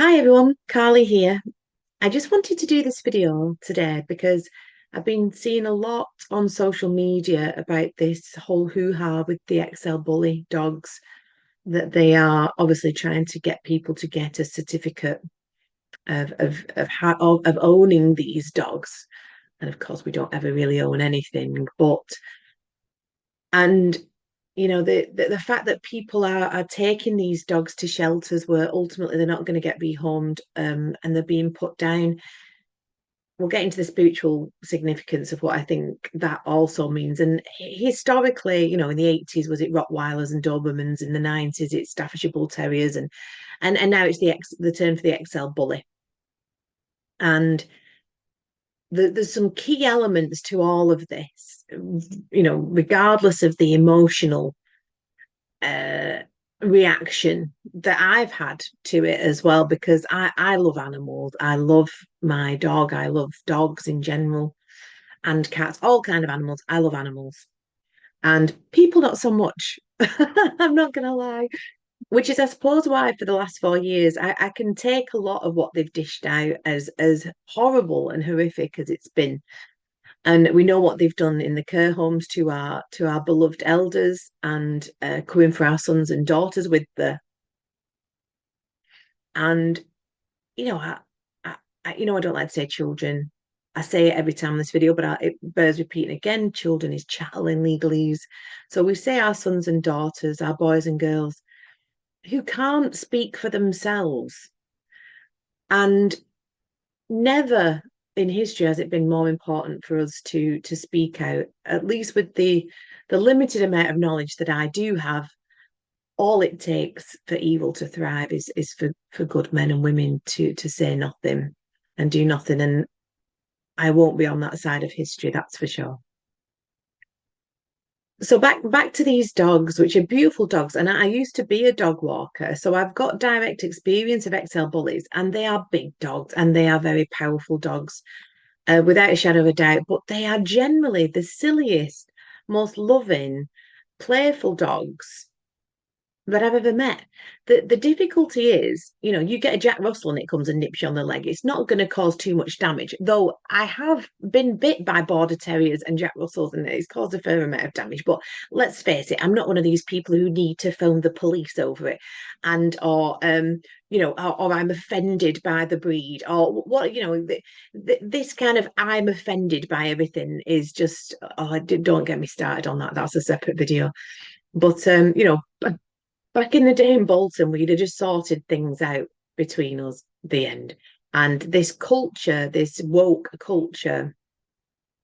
Hi everyone, Carly here. I just wanted to do this video today because I've been seeing a lot on social media about this whole hoo-ha with the XL bully dogs, that they are obviously trying to get people to get a certificate of owning these dogs. And of course, we don't ever really own anything, but and the fact that people are taking these dogs to shelters where ultimately they're not going to get rehomed, and they're being put down. We'll get into the spiritual significance of what I think that also means. And historically, in the 80s, was it Rottweilers and Dobermans? In the 90s, it's Staffordshire Bull Terriers, and now it's the term for the XL bully. And there's some key elements to all of this, regardless of the emotional uh, reaction that I've had to it as well, because I love animals. I love my dog. I love dogs in general and cats, all kind of animals. I love animals. And people not so much. I'm not gonna lie. Which is, I suppose, why for the last 4 years I can take a lot of what they've dished out as horrible and horrific as it's been. And we know what they've done in the care homes to our beloved elders, and coming for our sons and daughters with the and you know I don't like to say children. I say it every time in this video, but it bears repeating again. Children is chattel in legalese. So we say our sons and daughters, our boys and girls who can't speak for themselves. And never in history has it been more important for us to speak out, at least with the limited amount of knowledge that I do have. All it takes for evil to thrive is for good men and women to say nothing and do nothing. And I won't be on that side of history, that's for sure. So back to these dogs, which are beautiful dogs, and I used to be a dog walker, so I've got direct experience of XL bullies, and they are big dogs and they are very powerful dogs, without a shadow of a doubt. But they are generally the silliest, most loving, playful dogs that I've ever met. The difficulty is, you get a Jack Russell and it comes and nips you on the leg. It's not going to cause too much damage. Though I have been bit by border terriers and Jack Russells, and it's caused a fair amount of damage. But let's face it, I'm not one of these people who need to phone the police over it, or I'm offended by the breed, or what, this kind of I'm offended by everything is just, oh, don't get me started on that. That's a separate video. But back in the day in Bolton, we'd have just sorted things out between us, the end. And this culture, this woke culture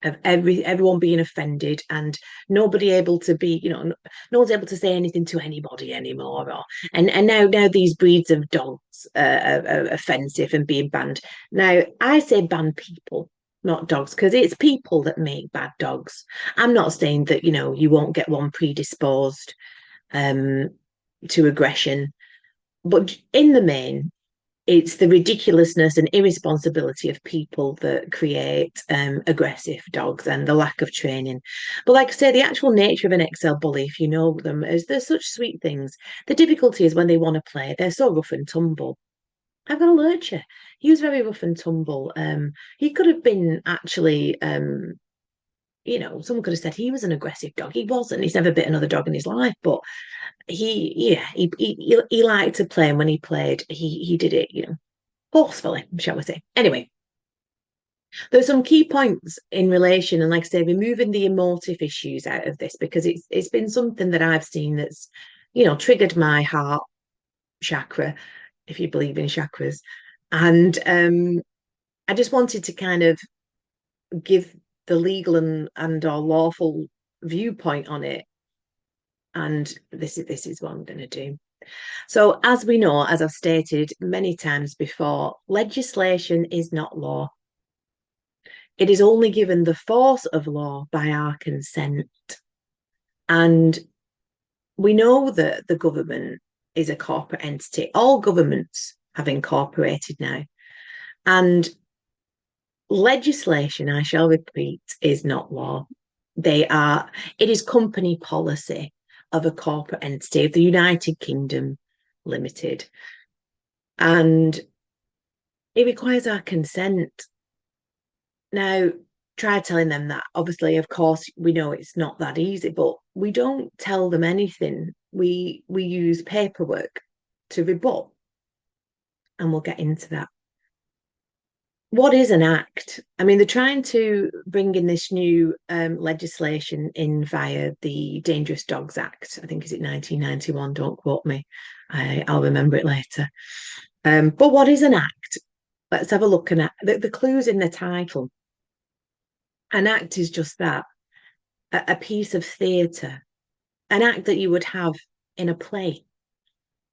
of everyone being offended and nobody able to be, no one's able to say anything to anybody anymore. And now these breeds of dogs are offensive and being banned. Now I say ban people, not dogs, because it's people that make bad dogs. I'm not saying that you won't get one predisposed um to aggression. But in the main, it's the ridiculousness and irresponsibility of people that create aggressive dogs and the lack of training. But like I say, the actual nature of an XL bully, if you know them, is they're such sweet things. The difficulty is when they want to play, they're so rough and tumble. I've got a lurcher. He was very rough and tumble. He could have been actually someone could have said he was an aggressive dog. He wasn't. He's never bit another dog in his life, but he liked to play, and when he played, he did it, forcefully, shall we say. Anyway, there's some key points in relation, and like I say, removing the emotive issues out of this, because it's been something that I've seen that's, triggered my heart chakra, if you believe in chakras. And I just wanted to kind of give the legal and or lawful viewpoint on it. And this is what I'm going to do. So, as we know, as I've stated many times before, legislation is not law. It is only given the force of law by our consent. And we know that the government is a corporate entity. All governments have incorporated now. And legislation, I shall repeat, is not law. It is company policy of a corporate entity of the United Kingdom Limited. And It requires our consent. Now, try telling them that. Obviously, of course, we know it's not that easy, but we don't tell them anything. We use paperwork to rebut, and we'll get into that. What is an act? I mean, they're trying to bring in this new legislation in via the Dangerous Dogs Act. I think is it 1991. Don't quote me. I'll remember it later. But what is an act? Let's have a look at the clues in the title. An act is just that, a piece of theatre, an act that you would have in a play.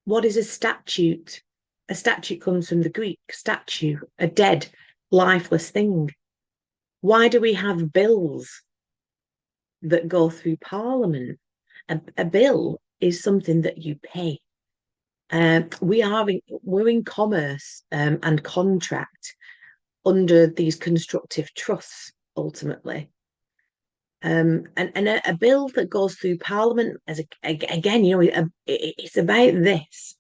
What is a statute? A statute comes from the Greek statue, a dead, lifeless thing. Why do we have bills that go through Parliament? A bill is something that you pay. We're in commerce and contract under these constructive trusts ultimately. And a bill that goes through Parliament again, it's about this.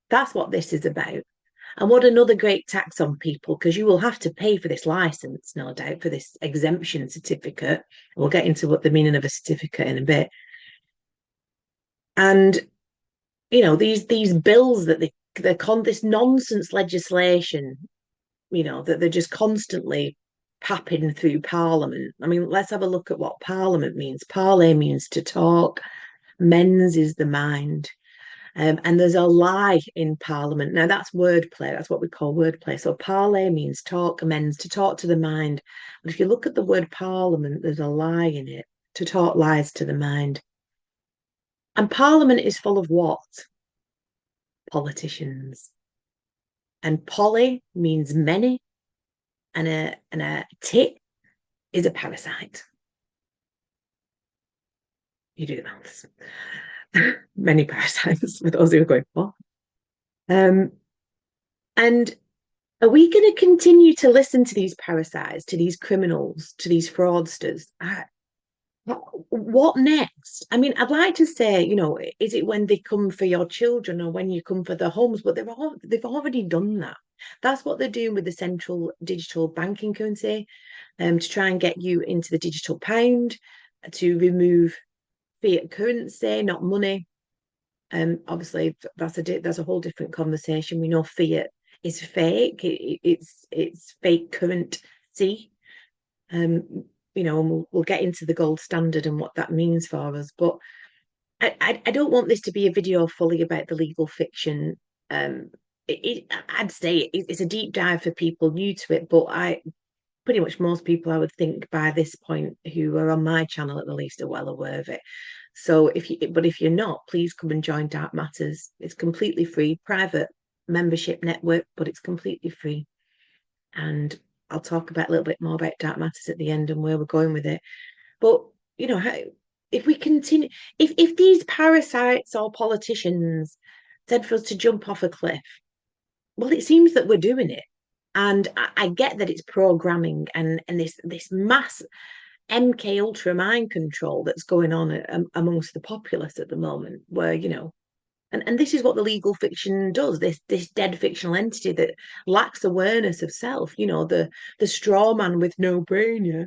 That's what this is about. And what another great tax on people, because you will have to pay for this license, no doubt, for this exemption certificate. We'll get into what the meaning of a certificate in a bit. And these bills that this nonsense legislation, that they're just constantly papping through Parliament. I mean, let's have a look at what Parliament means. Parley means to talk. Mens is the mind. And there's a lie in Parliament. Now, that's wordplay. That's what we call wordplay. So parley means talk, amends, to talk to the mind. But if you look at the word Parliament, there's a lie in it. To talk lies to the mind. And Parliament is full of what? Politicians. And poly means many, and a tit is a parasite. You do that. Many parasites for those who are going, what? And are we going to continue to listen to these parasites, to these criminals, to these fraudsters? What next? I mean, I'd like to say, is it when they come for your children or when you come for their homes? But they've already done that. That's what they're doing with the central digital banking currency, to try and get you into the digital pound, to remove fiat currency, not money. Obviously, that's a whole different conversation. We know fiat is fake. It's fake currency. And we'll get into the gold standard and what that means for us. But I don't want this to be a video fully about the legal fiction. I'd say it's a deep dive for people new to it, but pretty much most people I would think by this point who are on my channel at the least are well aware of it. So if you're not, please come and join Dark Matters. It's completely free, private membership network, but it's completely free. And I'll talk about a little bit more about Dark Matters at the end and where we're going with it. But if we continue, if these parasites or politicians said for us to jump off a cliff, well, it seems that we're doing it. And I get that it's programming and this mass MK Ultra mind control that's going on amongst the populace at the moment, where and this is what the legal fiction does. This dead fictional entity that lacks awareness of self. The straw man with no brain, yeah.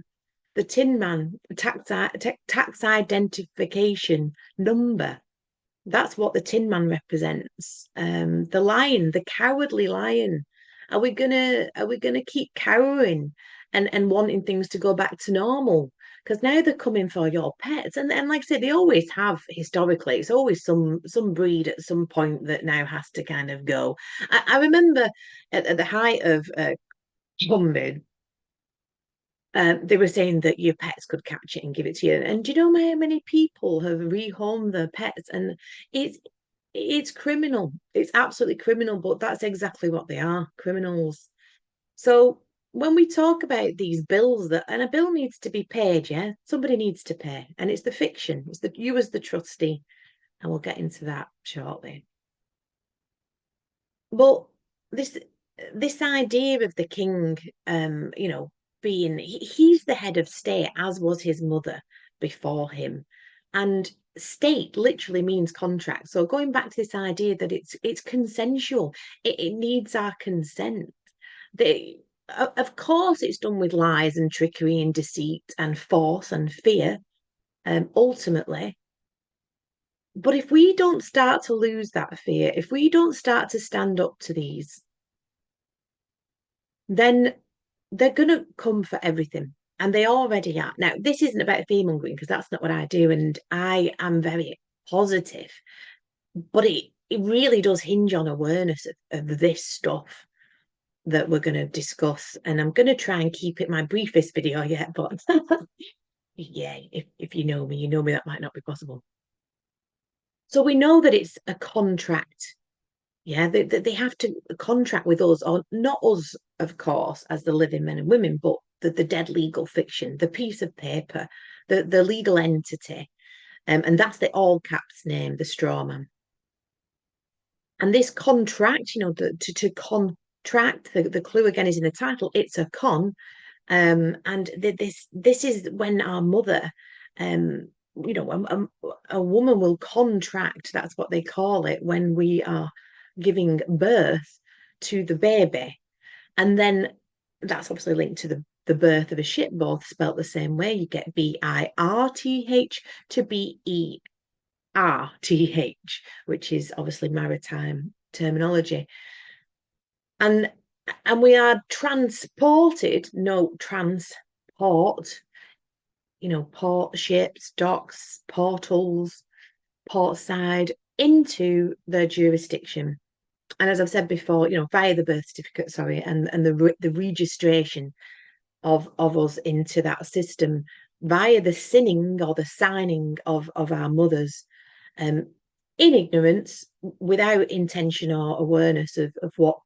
The tin man, tax identification number. That's what the Tin Man represents. The lion, the cowardly lion. Are we gonna keep cowering and wanting things to go back to normal? Because now they're coming for your pets, and like I said, they always have historically. It's always some breed at some point that now has to kind of go. I remember at the height of COVID, they were saying that your pets could catch it and give it to you. And do you know how many people have rehomed their pets? And it's criminal. It's absolutely criminal, but that's exactly what they are, criminals. So when we talk about these bills and a bill needs to be paid, yeah, somebody needs to pay. And it's the fiction. It's you as the trustee. And we'll get into that shortly. But this idea of the king, being he's the head of state, as was his mother before him, and state literally means contract. So going back to this idea that it's consensual, it needs our consent. they, of course, it's done with lies and trickery and deceit and force and fear, ultimately. But if we don't start to lose that fear, if we don't start to stand up to these, then they're going to come for everything. And they already are. Now, this isn't about fear mongering because that's not what I do. And I am very positive. But it really does hinge on awareness of this stuff that we're going to discuss. And I'm going to try and keep it my briefest video yet. But yeah, if you know me, that might not be possible. So we know that it's a contract. Yeah, they have to contract with us, or not us, of course, as the living men and women, but the dead legal fiction, the piece of paper, the legal entity. And that's the all caps name, the straw man. And this contract, to contract, the clue again is in the title, it's a con. And this is when our mother, a woman will contract, that's what they call it, when we are giving birth to the baby. And then that's obviously linked to the birth of a ship, both spelt the same way. You get BIRTH to BERTH, which is obviously maritime terminology. And we are transported, no, transport, port, ships, docks, portals, portside, into their jurisdiction. And as I've said before, via the birth certificate, sorry, and the registration of us into that system via the sinning or the signing of our mothers, in ignorance, without intention or awareness of what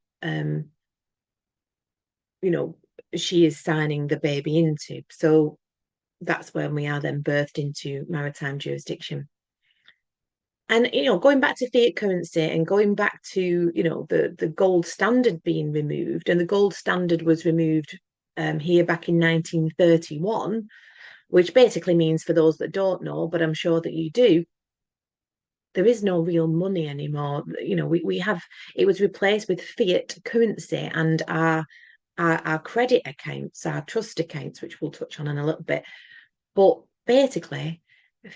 she is signing the baby into. So that's when we are then birthed into maritime jurisdiction. And going back to fiat currency and going back to the gold standard being removed, and the gold standard was removed here back in 1931, which basically means, for those that don't know, but I'm sure that you do, there is no real money anymore. We have, it was replaced with fiat currency, and our credit accounts, our trust accounts, which we'll touch on in a little bit. But basically,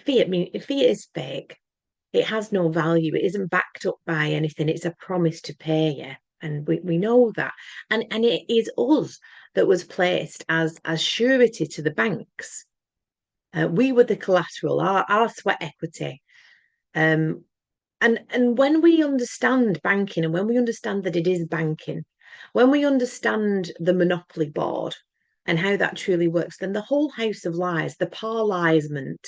fiat is fake. It has no value. It isn't backed up by anything. It's a promise to pay you. And we know that. And it is us that was placed as surety to the banks. We were the collateral, our sweat equity. And when we understand banking, and when we understand that it is banking, when we understand the monopoly board and how that truly works, then the whole house of lies, the parlysement,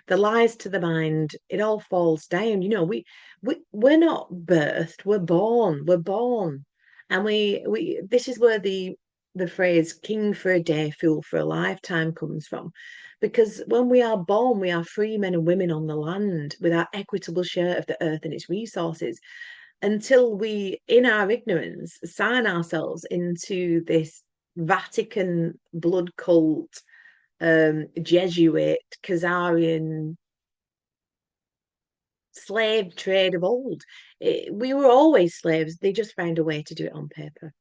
the lies to the mind, it all falls down. We're not birthed, we're born. And we this is where the phrase king for a day, fool for a lifetime comes from. Because when we are born, we are free men and women on the land with our equitable share of the earth and its resources, until we, in our ignorance, sign ourselves into this Vatican blood cult, Jesuit, Khazarian slave trade of old. We were always slaves. They just found a way to do it on paper.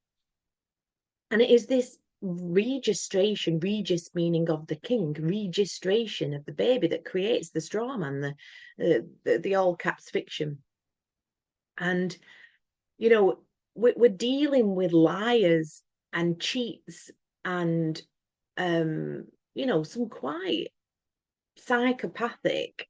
And it is this registration, regis meaning of the king, registration of the baby, that creates the straw man, the all caps fiction. And we're dealing with liars and cheats and some quite psychopathic,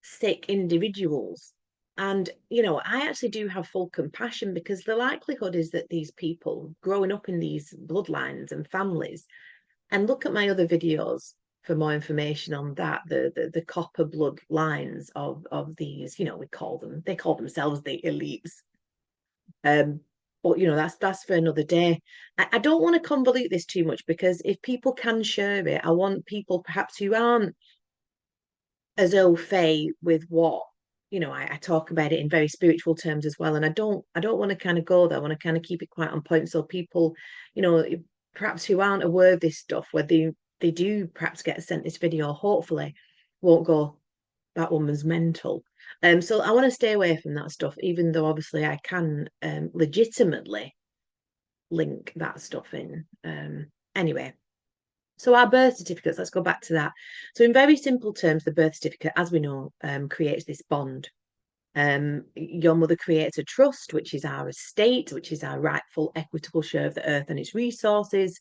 sick individuals. And I actually do have full compassion, because the likelihood is that these people growing up in these bloodlines and families, and look at my other videos for more information on that, the copper blood lines of these, they call themselves the elites. But that's for another day. I don't want to convolute this too much, because if people can share it, I want people perhaps who aren't as au fait with what I talk about it in very spiritual terms as well. And I don't want to kind of go there. I want to kind of keep it quite on point, so people, perhaps who aren't aware of this stuff, where they do perhaps get sent this video, hopefully won't go, that woman's mental. So I want to stay away from that stuff, even though obviously I can legitimately link that stuff in. Anyway, so our birth certificates, let's go back to that. So in very simple terms, the birth certificate, as we know, creates this bond. Your mother creates a trust, which is our estate, which is our rightful equitable share of the earth and its resources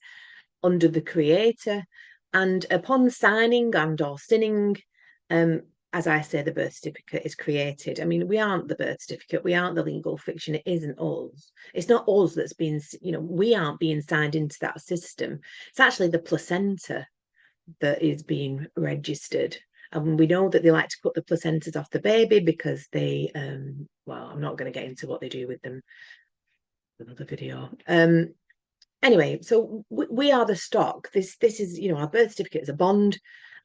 under the creator. And upon signing and or sinning, as I say, the birth certificate is created. I mean, we aren't the birth certificate. We aren't the legal fiction. It isn't us. It's not us that's being, we aren't being signed into that system. It's actually the placenta that is being registered. And we know that they like to cut the placentas off the baby because they, well, I'm not going to get into what they do with them. Another video. Anyway, so we are the stock. This is, our birth certificate is a bond,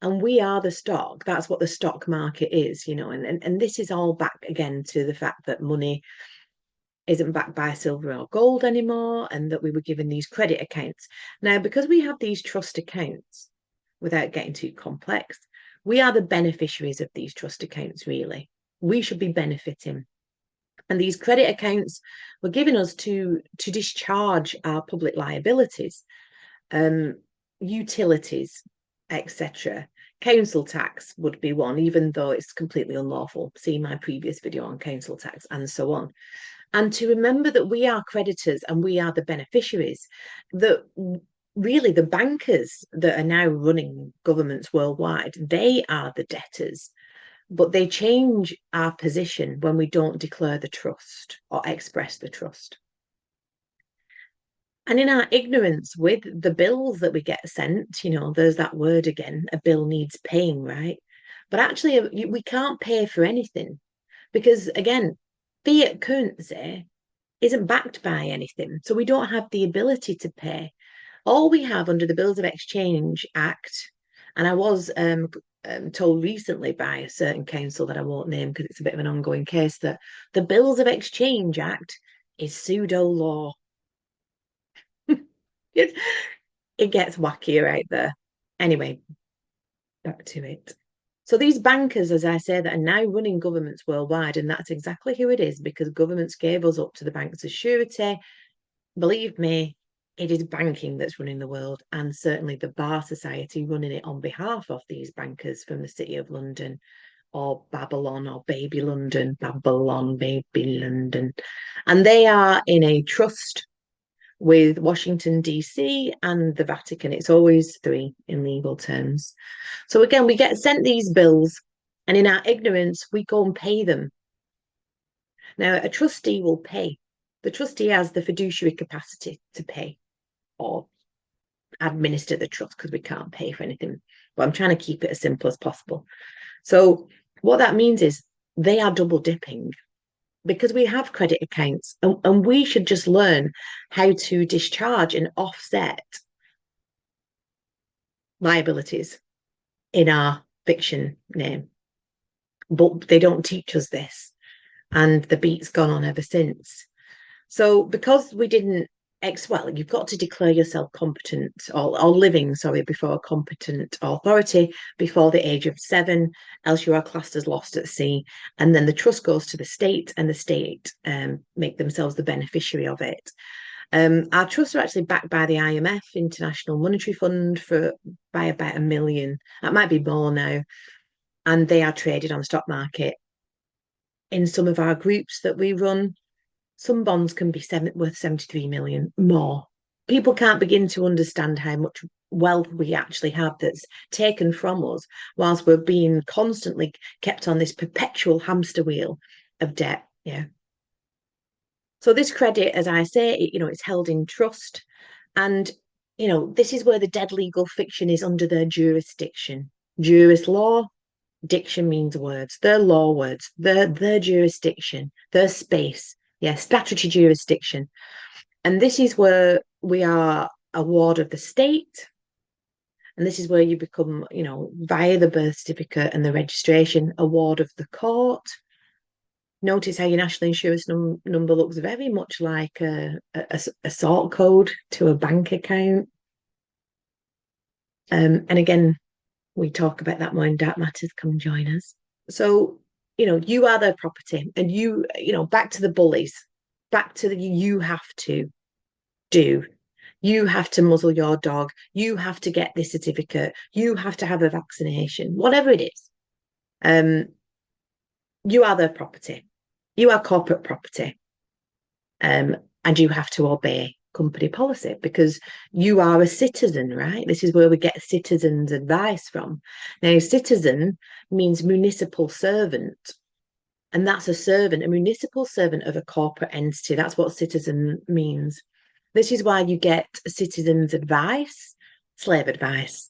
and we are the stock. That's what the stock market is, and this is all back again to the fact that money isn't backed by silver or gold anymore, and that we were given these credit accounts. Now, because we have these trust accounts, without getting too complex, we are the beneficiaries of these trust accounts, really. We should be benefiting. And these credit accounts were given us to discharge our public liabilities, utilities, etc. Council tax would be one, even though it's completely unlawful. See my previous video on council tax and so on. And to remember that we are creditors and we are the beneficiaries, that really the bankers that are now running governments worldwide, they are the debtors. But they change our position when we don't declare the trust or express the trust. And in our ignorance with the bills that we get sent, there's that word again, a bill needs paying, right? But actually, we can't pay for anything because, again, fiat currency isn't backed by anything. So we don't have the ability to pay. All we have under the Bills of Exchange Act, and I was told recently by a certain council that I won't name because it's a bit of an ongoing case, that the Bills of Exchange Act is pseudo law. it gets wacky right there. Anyway, back to it. So these bankers, as I say, that are now running governments worldwide, and that's exactly who it is because governments gave us up to the banks as surety. Believe me, it is banking that's running the world, and certainly the Bar Society running it on behalf of these bankers from the City of London, or Babylon, or Baby London, Babylon, Baby London. And they are in a trust with Washington, D.C. and the Vatican. It's always three in legal terms. So again, we get sent these bills, and in our ignorance, we go and pay them. Now, a trustee will pay. The trustee has the fiduciary capacity to pay or administer the trust because we can't pay for anything. But I'm trying to keep it as simple as possible. So what that means is they are double dipping because we have credit accounts, and we should just learn how to discharge and offset liabilities in our fiction name. But they don't teach us this, and the beat's gone on ever since. So because we didn't well, you've got to declare yourself competent or living, before a competent authority before the age of 7, else you are classed as lost at sea. And then the trust goes to the state, and the state make themselves the beneficiary of it. Our trusts are actually backed by the IMF, International Monetary Fund, by about $1 million. That might be more now. And they are traded on the stock market. In some of our groups that we run, some bonds can be worth 73 million more. People can't begin to understand how much wealth we actually have that's taken from us whilst we're being constantly kept on this perpetual hamster wheel of debt. Yeah. So this credit, as I say, it's held in trust. And, this is where the dead legal fiction is under their jurisdiction. Juris law, diction means words. Their law words, their jurisdiction, their space. Yeah, statutory jurisdiction. And this is where we are a ward of the state. And this is where you become, via the birth certificate and the registration, a ward of the court. Notice how your national insurance number looks very much like a sort code to a bank account. And again, we talk about that more in Dark Matters. Come join us. So, you are their property, and back to the bullies, back to you have to do. You have to muzzle your dog. You have to get this certificate. You have to have a vaccination, whatever it is. Um, you are their property. You are corporate property. And you have to obey company policy because you are a citizen, right? This is where we get citizens' advice from. Now, citizen means municipal servant, and that's a servant, a municipal servant of a corporate entity. That's what citizen means. This is why you get citizens' advice, slave advice.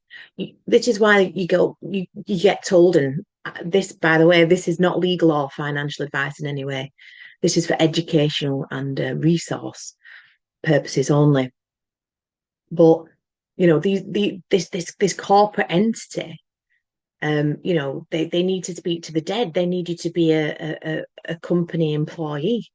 This is why you get told, and this, by the way, this is not legal or financial advice in any way. This is for educational and resource purposes only. But this corporate entity, they need to speak to the dead. They need you to be a company employee.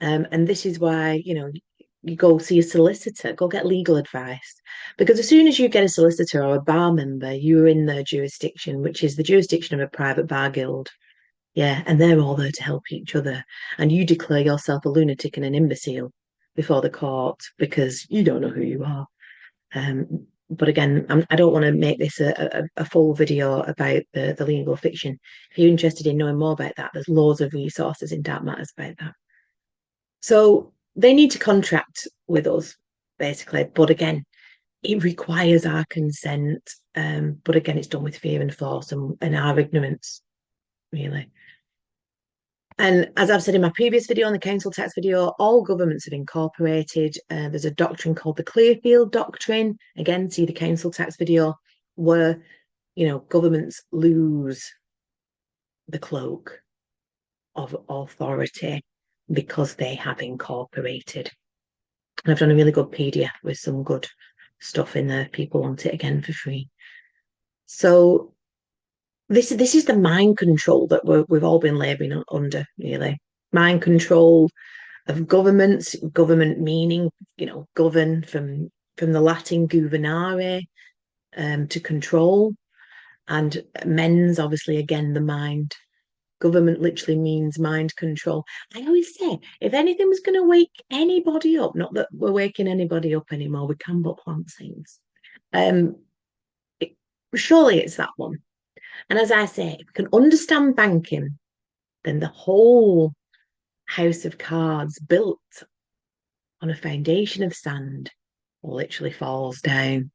And this is why, you go see a solicitor, go get legal advice. Because as soon as you get a solicitor or a bar member, you're in their jurisdiction, which is the jurisdiction of a private bar guild. Yeah, and they're all there to help each other. And you declare yourself a lunatic and an imbecile before the court because you don't know who you are. But again, I don't want to make this a full video about the legal fiction. If you're interested in knowing more about that, there's loads of resources in Dark Matters about that. So they need to contract with us, basically. But again, it requires our consent. But again, it's done with fear and force and our ignorance, really. And as I've said in my previous video, on the council tax video, all governments have incorporated. There's a doctrine called the Clearfield Doctrine. Again, see the council tax video, where governments lose the cloak of authority because they have incorporated. And I've done a really good PDF with some good stuff in there. People want it again for free. So this is the mind control that we've all been labouring under, really. Mind control of governments, government meaning, govern from the Latin governare, to control, and mens, obviously, again, the mind. Government literally means mind control. I always say, if anything was going to wake anybody up, not that we're waking anybody up anymore, we can but plant seeds. Surely it's that one. And as I say, if we can understand banking, then the whole house of cards built on a foundation of sand literally falls down.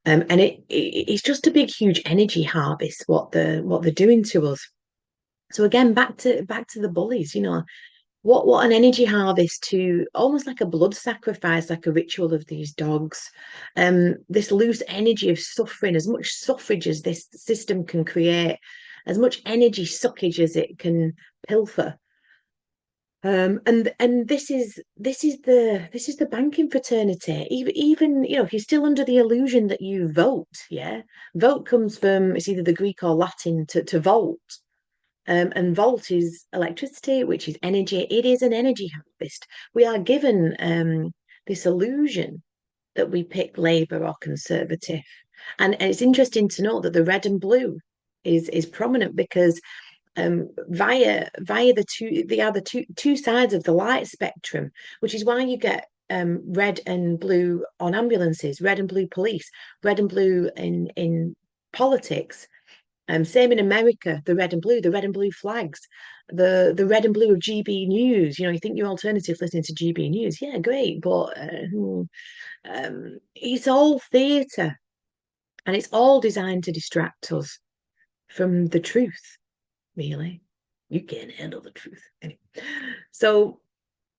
And it's just a big, huge energy harvest what they're doing to us. So again, back to the bullies, what an energy harvest, to almost like a blood sacrifice, like a ritual of these dogs. This loose energy of suffering, as much suffrage as this system can create, as much energy suckage as it can pilfer. And this is the banking fraternity. Even if you're still under the illusion that you vote, yeah, vote comes from, it's either the Greek or Latin to volt. And volt is electricity, which is energy. It is an energy harvest. We are given this illusion that we pick Labour or Conservative. And it's interesting to note that the red and blue is prominent because via the two sides of the light spectrum, which is why you get red and blue on ambulances, red and blue police, red and blue in politics. Same in America, the red and blue flags, the red and blue of GB News. You think you're alternative listening to GB News. Yeah, great. But it's all theatre, and it's all designed to distract us from the truth, really. You can't handle the truth. Anyway. So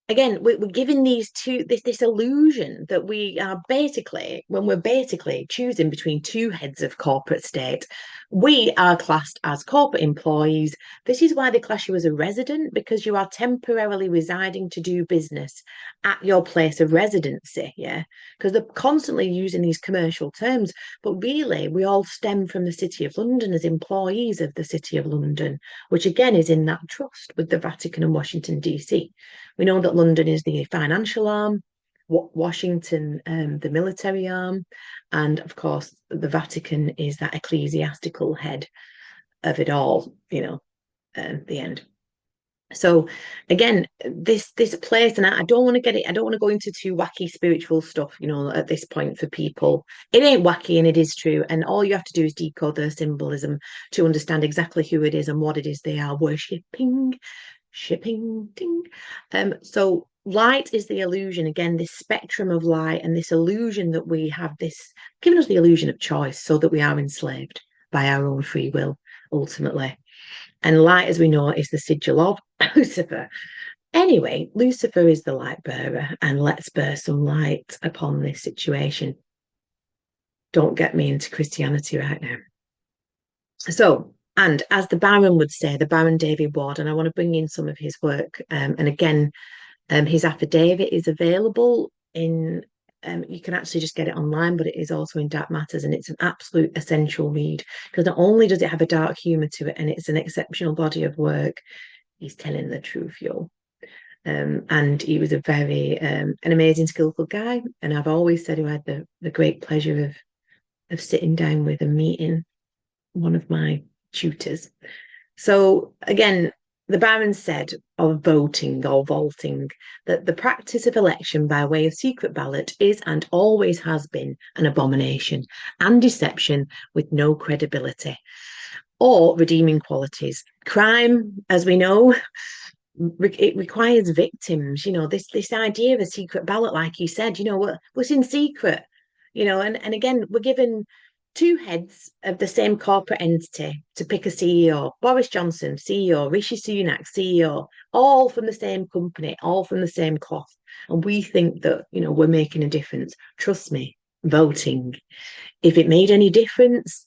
again, we're given this illusion that we are basically, when we're basically choosing between two heads of corporate state, we are classed as corporate employees. This is why they class you as a resident, because you are temporarily residing to do business at your place of residency. Yeah, because they're constantly using these commercial terms, but really we all stem from the City of London as employees of the City of London, which again is in that trust with the Vatican and Washington DC. We know that London is the financial arm, Washington the military arm, and of course the Vatican is that ecclesiastical head of it all, the end. So again, this place, and I don't want to get it, I don't want to go into too wacky spiritual stuff, at this point for people. It ain't wacky and it is true. And all you have to do is decode their symbolism to understand exactly who it is and what it is they are worshipping, shipping, ding. So light is the illusion, again, this spectrum of light and this illusion that we have this giving us the illusion of choice so that we are enslaved by our own free will, ultimately. And light, as we know, is the sigil of Lucifer. Anyway, Lucifer is the light bearer, and let's bear some light upon this situation. Don't get me into Christianity right now. So, and as the Baron would say, the Baron David Ward, and I want to bring in some of his work. And again, his affidavit is available in, you can actually just get it online, but it is also in Dark Matters, and it's an absolute essential read because not only does it have a dark humour to it, and it's an exceptional body of work, he's telling the truth, yo. And he was a very an amazing, skillful guy. And I've always said who I had the great pleasure of sitting down with and meeting one of my tutors. So again, the Baron said of voting or vaulting that the practice of election by way of secret ballot is and always has been an abomination and deception with no credibility or redeeming qualities. Crime, as we know, it requires victims. This idea of a secret ballot, like you said, was in secret. And again, we're given two heads of the same corporate entity to pick a CEO. Boris Johnson, CEO, Rishi Sunak, CEO, all from the same company, all from the same cloth. And we think that, we're making a difference. Trust me, voting. If it made any difference,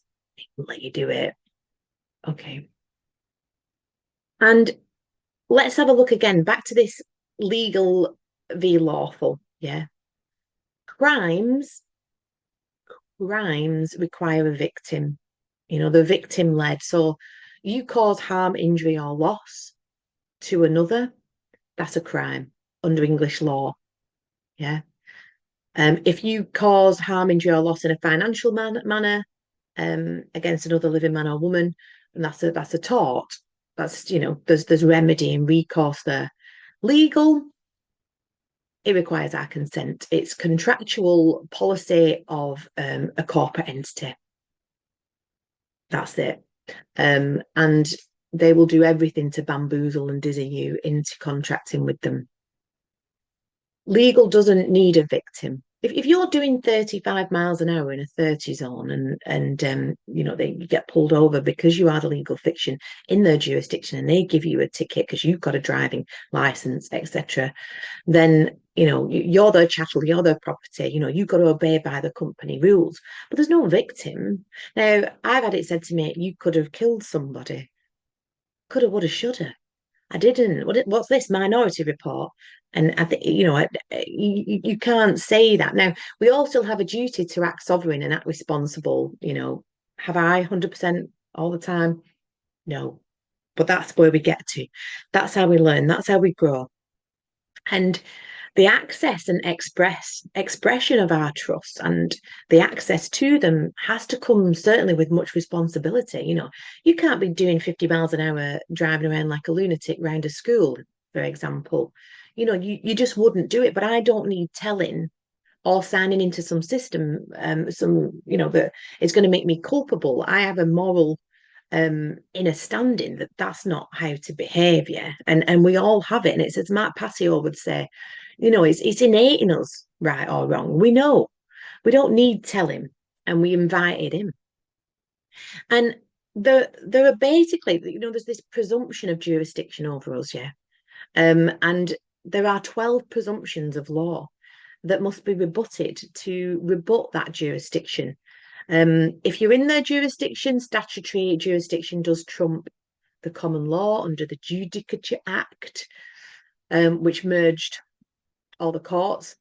we'll let you do it. Okay. And let's have a look again back to this legal v lawful. Yeah. Crimes, crimes require a victim, the victim led. So you cause harm, injury, or loss to another, that's a crime under English law. Yeah. If you cause harm, injury, or loss in a financial manner against another living man or woman, and that's a tort. That's there's remedy and recourse there. Legal, it requires our consent. It's contractual policy of a corporate entity. That's it. And they will do everything to bamboozle and dizzy you into contracting with them. Legal doesn't need a victim. If you're doing 35 miles an hour in a 30 zone and they get pulled over because you are the legal fiction in their jurisdiction and they give you a ticket because you've got a driving license, etc., then you're their chattel, you're their property, you've got to obey by the company rules. But there's no victim. Now, I've had it said to me, you could have killed somebody. Coulda, woulda, shoulda. I didn't. What's this Minority Report? And I think you can't say that. Now we all still have a duty to act sovereign and act responsible. Have I 100% all the time? No, but that's where we get to. That's how we learn. That's how we grow. And the access and expression of our trust and the access to them has to come certainly with much responsibility. You can't be doing 50 miles an hour driving around like a lunatic round a school, for example. You just wouldn't do it. But I don't need telling or signing into some system, that is going to make me culpable. I have a moral inner standing that's not how to behave. Yeah. And we all have it. And it's as Mark Passio would say, it's innate in us, right or wrong. We know. We don't need telling, and we invited him. And there are basically, there's this presumption of jurisdiction over us, yeah. And there are 12 presumptions of law that must be rebutted to rebut that jurisdiction. If you're in their jurisdiction, statutory jurisdiction does trump the common law under the Judicature Act, which merged all the courts.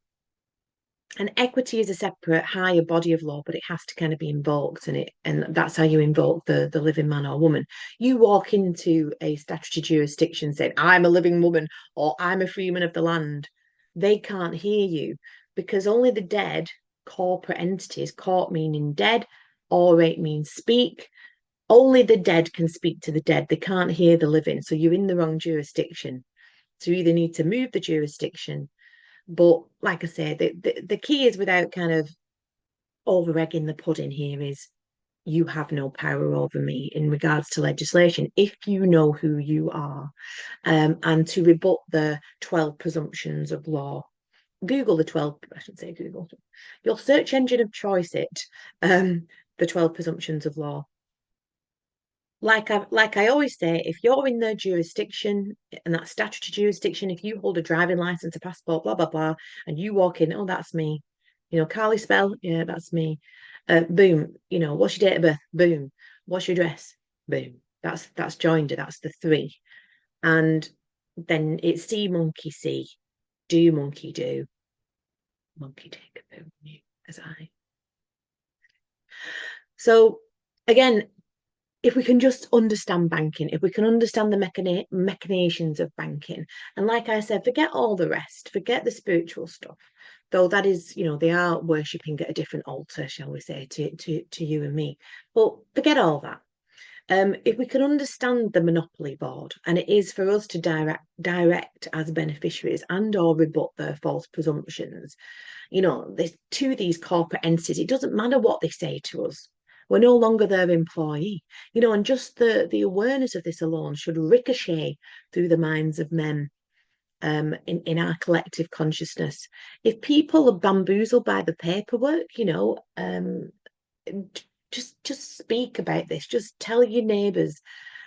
And equity is a separate higher body of law, but it has to kind of be invoked, and that's how you invoke the living man or woman. You walk into a statutory jurisdiction saying, I'm a living woman or I'm a freeman of the land. They can't hear you because only the dead corporate entities, court meaning dead, orate means speak, only the dead can speak to the dead. They can't hear the living. So you're in the wrong jurisdiction. So you either need to move the jurisdiction. But like I say, the key is, without kind of over egging the pudding here, is you have no power over me in regards to legislation if you know who you are. And to rebut the 12 presumptions of law, Google the 12, I should say Google, your search engine of choice, the 12 presumptions of law. Like I always say, if you're in their jurisdiction, and that statutory jurisdiction, if you hold a driving license, a passport, blah blah blah, and you walk in, oh, that's me. Carly Spell, yeah, that's me. Boom. What's your date of birth? Boom. What's your address? Boom. That's joined. That's the three. And then it's see monkey see, do monkey do, monkey take a boom as I. So again, if we can just understand banking, if we can understand the machinations of banking, and like I said, forget all the rest, forget the spiritual stuff, though that is, they are worshipping at a different altar, shall we say, to you and me. But forget all that. If we can understand the monopoly board, and it is for us to direct as beneficiaries and or rebut their false presumptions, to these corporate entities, it doesn't matter what they say to us. We're no longer their employee, and just the awareness of this alone should ricochet through the minds of men, in our collective consciousness. If people are bamboozled by the paperwork, just speak about this. Just tell your neighbours,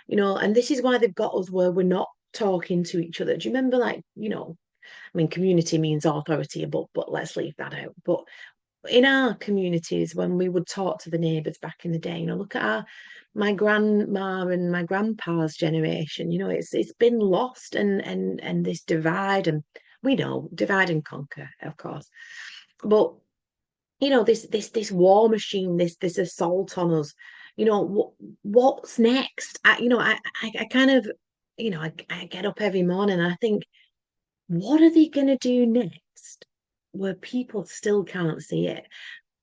and this is why they've got us where we're not talking to each other. Do you remember, I mean, community means authority, but let's leave that out. But in our communities, when we would talk to the neighbours back in the day, look at my grandma and my grandpa's generation. It's been lost, and this divide, and we know divide and conquer, of course. But this war machine, this assault on us. What's next? I kind of, I get up every morning and I think, what are they going to do next where people still can't see it?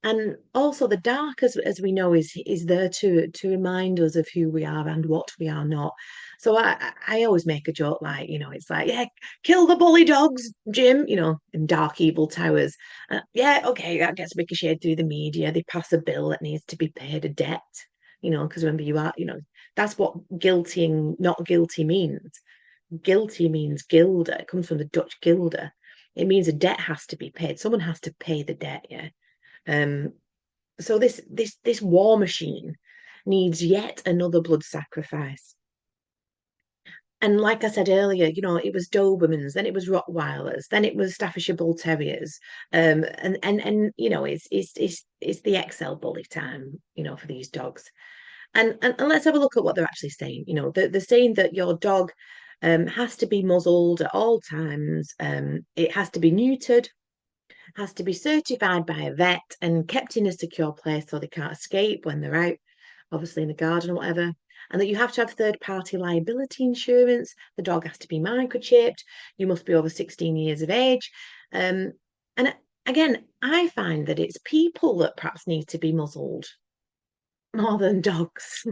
And also the dark, as we know, is there to remind us of who we are and what we are not. So I always make a joke, it's like, yeah, kill the bully dogs, Jim, in Dark Evil Towers. Yeah, okay, that gets ricocheted through the media. They pass a bill that needs to be paid, a debt, because remember, that's what guilty and not guilty means. Guilty means gilder. It comes from the Dutch gilder. It means a debt has to be paid. Someone has to pay the debt, yeah. Um, so this war machine needs yet another blood sacrifice. And like I said earlier, it was Dobermans, then it was Rottweilers, then it was Staffordshire Bull Terriers, and it's the XL bully time, for these dogs. And let's have a look at what they're actually saying. They're saying that your dog has to be muzzled at all times. It has to be neutered, has to be certified by a vet and kept in a secure place so they can't escape when they're out, obviously in the garden or whatever. And that you have to have third-party liability insurance. The dog has to be microchipped. You must be over 16 years of age. And again, I find that it's people that perhaps need to be muzzled more than dogs.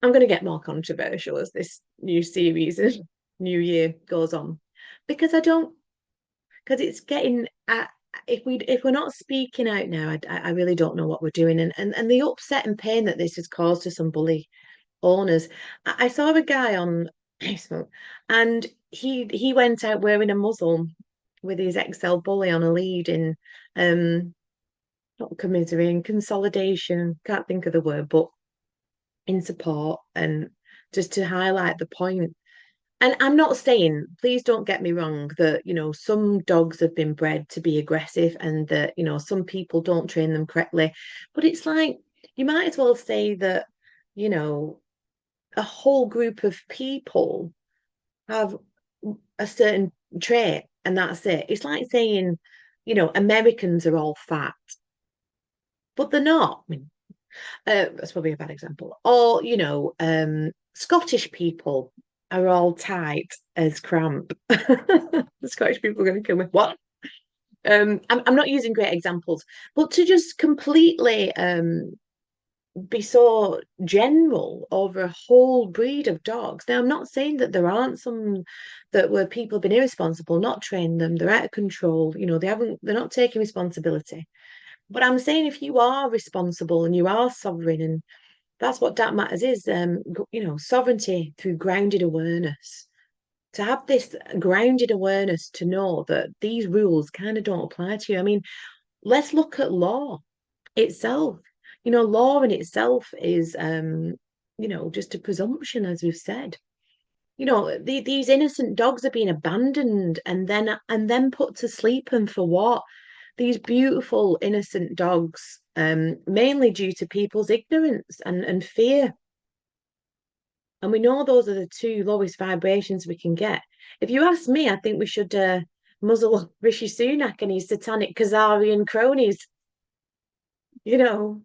I'm going to get more controversial as this new series and new year goes on, because it's getting if we're not speaking out now, I really don't know what we're doing, and the upset and pain that this has caused to some bully owners. I saw a guy on Facebook, and he went out wearing a muzzle with his XL bully on a lead in not commiserating, consolidation, can't think of the word, but in support, and just to highlight the point. And I'm not saying, please don't get me wrong, that, some dogs have been bred to be aggressive and that, some people don't train them correctly. But it's like, you might as well say that, a whole group of people have a certain trait and that's it. It's like saying, Americans are all fat, but they're not. I mean, that's probably a bad example. Or, Scottish people are all tight as cramp. The Scottish people are going to kill me. What? I'm not using great examples, but to just completely be so general over a whole breed of dogs. Now, I'm not saying that there aren't some that where people have been irresponsible, not trained them, they're out of control, they're not taking responsibility. But I'm saying if you are responsible and you are sovereign, and that's what that matters is, sovereignty through grounded awareness. To have this grounded awareness to know that these rules kind of don't apply to you. I mean, let's look at law itself. Law in itself is, just a presumption, as we've said. These innocent dogs are being abandoned and then put to sleep, and for what? These beautiful innocent dogs, mainly due to people's ignorance and fear. And we know those are the two lowest vibrations we can get. If you ask me, I think we should muzzle Rishi Sunak and his satanic Khazarian cronies. You know,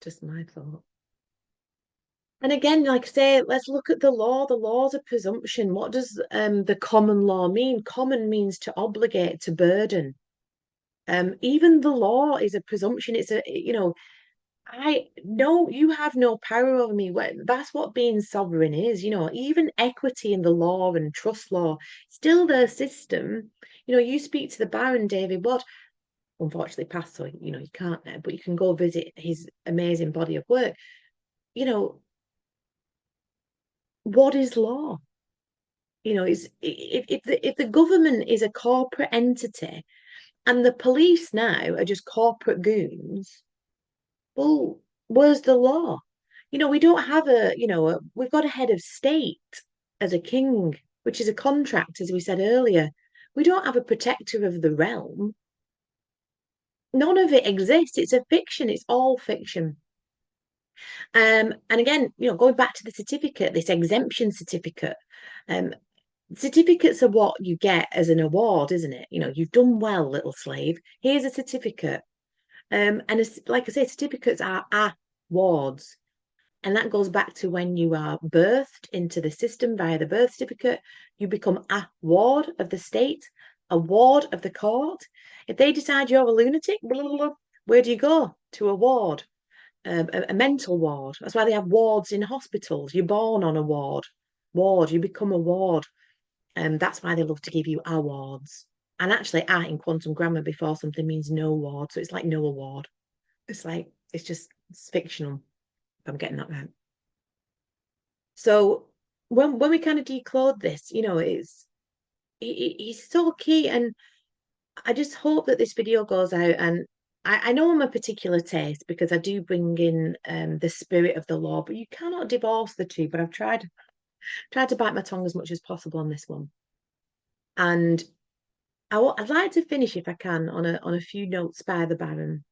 just my thought. And again, like I say, let's look at the law. The law's a presumption. What does the common law mean? Common means to obligate, to burden. Even the law is a presumption. It's I no, you have no power over me. That's what being sovereign is. Even equity in the law and trust law, still their system. You speak to the Baron David Watt, unfortunately passed, so you can't now, but you can go visit his amazing body of work. You know, what is law? Is if the government is a corporate entity and the police now are just corporate goons, well, where's the law? We don't have we've got a head of state as a king, which is a contract, as we said earlier. We don't have a protector of the realm. None of it exists. It's a fiction. It's all fiction. And again, going back to the certificate, this exemption certificate, um, certificates are what you get as an award, isn't it? You've done well, little slave. Here's a certificate. And like I say, certificates are awards. And that goes back to when you are birthed into the system via the birth certificate, you become a ward of the state, a ward of the court. If they decide you're a lunatic, blah, blah, blah, where do you go? To a ward, a mental ward. That's why they have wards in hospitals. You're born on a ward, you become a ward. And that's why they love to give you awards. And actually, in quantum grammar before something means no ward. So it's like no award. It's fictional, if I'm getting that right. So when we kind of decode this, it's so key. And I just hope that this video goes out. And I know I'm a particular taste because I do bring in the spirit of the law, but you cannot divorce the two. But I've tried to bite my tongue as much as possible on this one. And I'd like to finish, if I can, on a few notes by the Baron.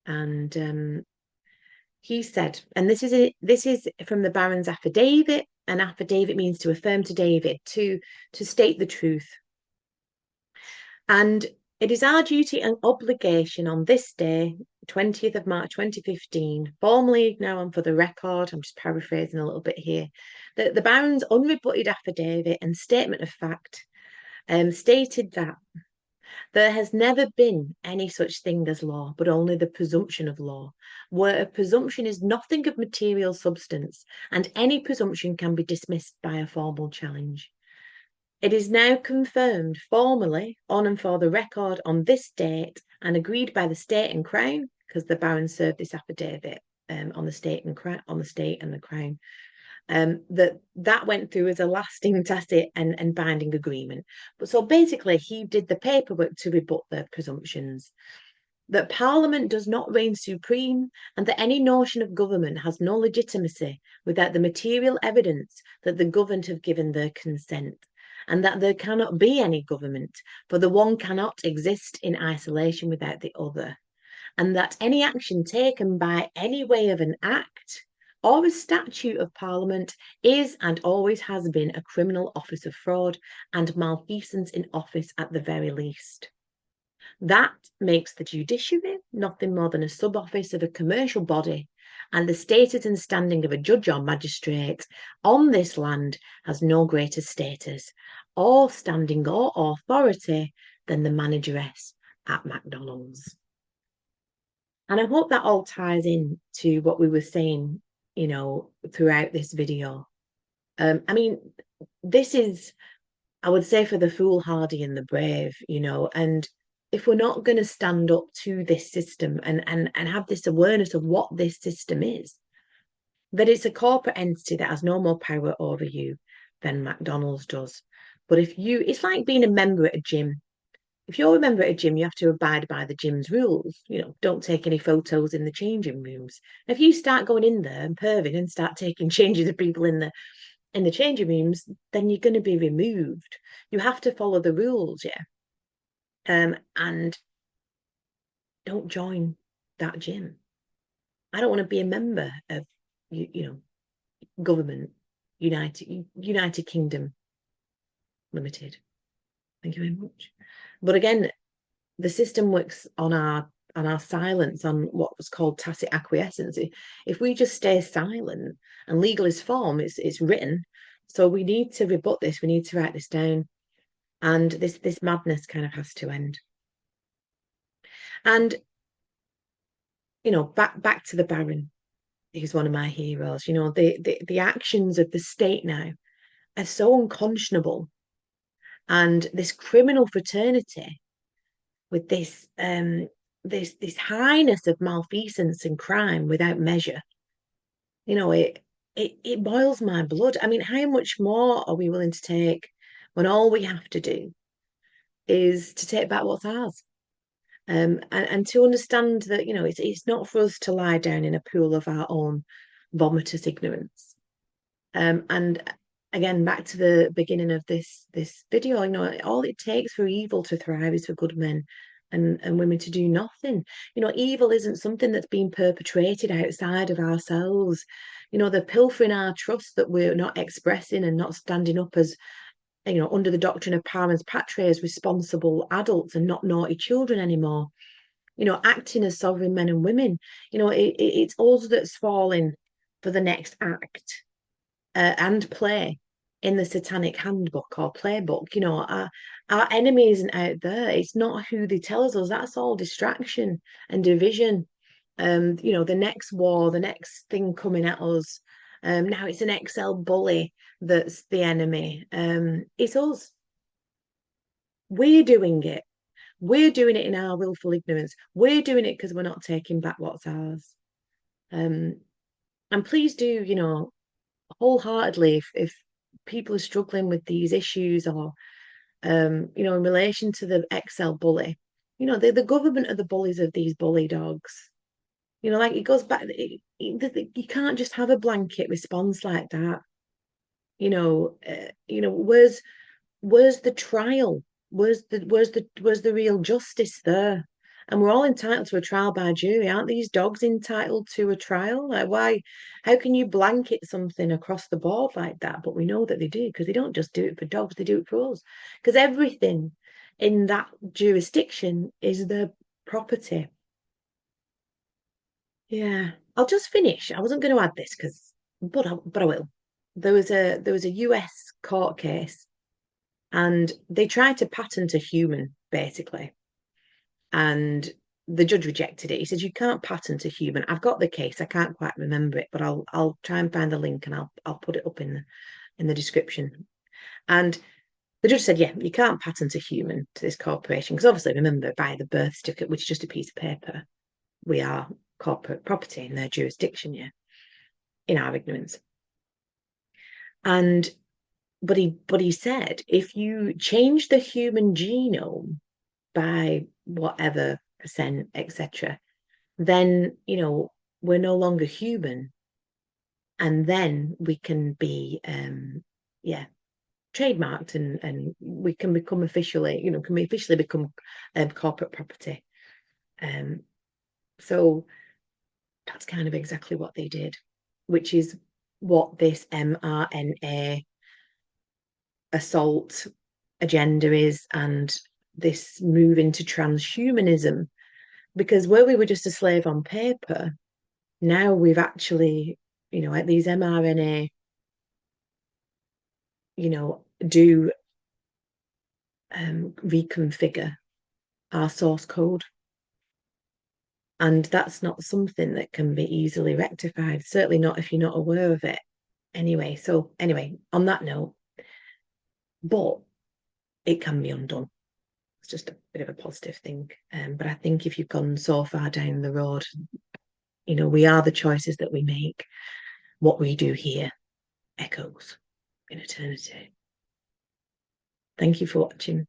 And he said, and this is from the Baron's affidavit. An affidavit means to affirm to David, to state the truth. And it is our duty and obligation on this day, 20th of March 2015, formally now and for the record, I'm just paraphrasing a little bit here, that the Baron's unrebutted affidavit and statement of fact stated that there has never been any such thing as law, but only the presumption of law, where a presumption is nothing of material substance, and any presumption can be dismissed by a formal challenge. It is now confirmed formally on and for the record on this date and agreed by the state and crown, because the Baron served this affidavit on the state and the crown, that went through as a lasting tacit and binding agreement. But so basically, he did the paperwork to rebut the presumptions that Parliament does not reign supreme and that any notion of government has no legitimacy without the material evidence that the governed have given their consent, and that there cannot be any government, for the one cannot exist in isolation without the other, and that any action taken by any way of an act or a statute of Parliament is and always has been a criminal office of fraud and malfeasance in office at the very least. That makes the judiciary nothing more than a sub-office of a commercial body, and the status and standing of a judge or magistrate on this land has no greater status or standing or authority than the manageress at McDonald's. And I hope that all ties in to what we were saying, throughout this video. I mean, this is, I would say, for the foolhardy and the brave, and if we're not going to stand up to this system and have this awareness of what this system is, that it's a corporate entity that has no more power over you than McDonald's does. But it's like being a member at a gym. If you're a member at a gym, you have to abide by the gym's rules. Don't take any photos in the changing rooms. If you start going in there and perving and start taking changes of people in the changing rooms, then you're going to be removed. You have to follow the rules, yeah. And don't join that gym. I don't want to be a member of government United Kingdom Limited. Thank you very much. But again, the system works on our silence, on what was called tacit acquiescence. If we just stay silent, and legal is form, it's written. So we need to rebut this. We need to write this down, and this madness kind of has to end. And back to the Baron. He's one of my heroes. The actions of the state now are so unconscionable, and this criminal fraternity with this highness of malfeasance and crime without measure. It boils my blood. I mean, how much more are we willing to take when all we have to do is to take back what's ours? And to understand that, it's not for us to lie down in a pool of our own vomitous ignorance. And again, back to the beginning of this video, all it takes for evil to thrive is for good men and women to do nothing. Evil isn't something that's being perpetrated outside of ourselves. They're pilfering our trust that we're not expressing and not standing up as, under the doctrine of parens patriae, as responsible adults and not naughty children anymore. Acting as sovereign men and women. It's us that's falling for the next act and play in the satanic handbook or playbook. Our enemy isn't out there. It's not who they tell us. That's all distraction and division. The next war, the next thing coming at us. Now it's an XL bully that's the enemy. It's us. We're doing it. We're doing it in our willful ignorance. We're doing it because we're not taking back what's ours. And please do, wholeheartedly, if people are struggling with these issues, or in relation to the XL bully, the government are the bullies of these bully dogs. Like it goes back. You can't just have a blanket response like that. Where's the trial? Where's the real justice there? And we're all entitled to a trial by jury. Aren't these dogs entitled to a trial? Like, why? How can you blanket something across the board like that? But we know that they do, because they don't just do it for dogs, they do it for us. Because everything in that jurisdiction is their property. Yeah, I'll just finish. I wasn't going to add this but I will. There was a US court case, and they tried to patent a human, basically. And the judge rejected it. He says, you can't patent a human. I've got the case. I can't quite remember it, but I'll try and find the link, and I'll put it up in the description. And the judge said, yeah, you can't patent a human to this corporation, because obviously, remember, by the birth certificate, which is just a piece of paper, we are corporate property in their jurisdiction, yeah, in our ignorance. But he said, if you change the human genome by whatever percent, etc., then we're no longer human, and then we can be trademarked, and we can become officially, can we officially become corporate property. So that's kind of exactly what they did, which is what this mRNA assault agenda is, and this move into transhumanism. Because where we were just a slave on paper, now we've actually, at these mRNA, do reconfigure our source code. And that's not something that can be easily rectified, certainly not if you're not aware of it. Anyway, on that note, but it can be undone. It's just a bit of a positive thing. But I think if you've gone so far down the road, we are the choices that we make. What we do here echoes in eternity. Thank you for watching.